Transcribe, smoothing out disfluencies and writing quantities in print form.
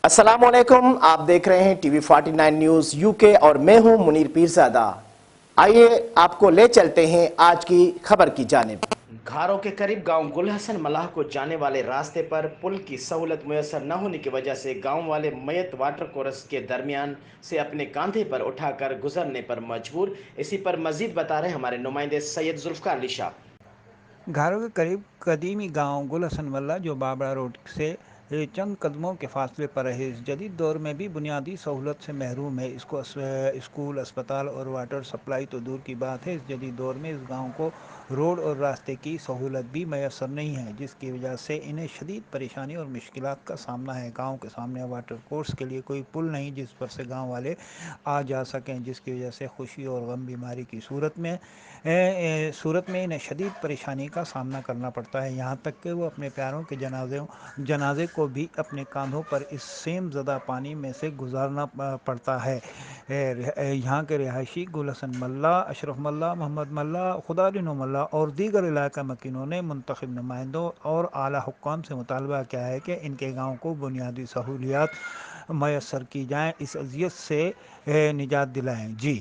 السلام علیکم، آپ دیکھ رہے ہیں ٹی وی 49 نیوز یو کے اور میں ہوں منیر پیرزادہ۔ آئیے آپ کو لے چلتے ہیں آج کی خبر کی جانب۔ گھاروں کے قریب گاؤں گل حسن ملاح کو جانے والے راستے پر پل کی سہولت میسر نہ ہونے کی وجہ سے گاؤں والے میت واٹر کورس کے درمیان سے اپنے کاندھے پر اٹھا کر گزرنے پر مجبور۔ اسی پر مزید بتا رہے ہمارے نمائندے سید ذوالفقار علی شاہ۔ گھاروں کے قریب قدیمی گاؤں گل حسن ملہ جو بابڑا روڈ سے چند قدموں کے فاصلے پر ہے، اس جدید دور میں بھی بنیادی سہولت سے محروم ہے۔ اس کو اسکول، اسپتال اور واٹر سپلائی تو دور کی بات ہے، اس جدید دور میں اس گاؤں کو روڈ اور راستے کی سہولت بھی میسر نہیں ہے، جس کی وجہ سے انہیں شدید پریشانی اور مشکلات کا سامنا ہے۔ گاؤں کے سامنے واٹر کورس کے لیے کوئی پل نہیں جس پر سے گاؤں والے آ جا سکیں، جس کی وجہ سے خوشی اور غم بیماری کی صورت میں انہیں شدید پریشانی کا سامنا کرنا پڑتا ہے، یہاں تک کہ وہ اپنے پیاروں کے جنازے کو بھی اپنے کاندھوں پر اس سیم زدہ پانی میں سے گزارنا پڑتا ہے۔ یہاں کے رہائشی گل حسن ملہ، اشرف ملہ، محمد ملہ، خدا دینو ملہ اور دیگر علاقہ مکینوں نے منتخب نمائندوں اور اعلیٰ حکام سے مطالبہ کیا ہے کہ ان کے گاؤں کو بنیادی سہولیات میسر کی جائیں، اس اذیت سے نجات دلائیں۔ جی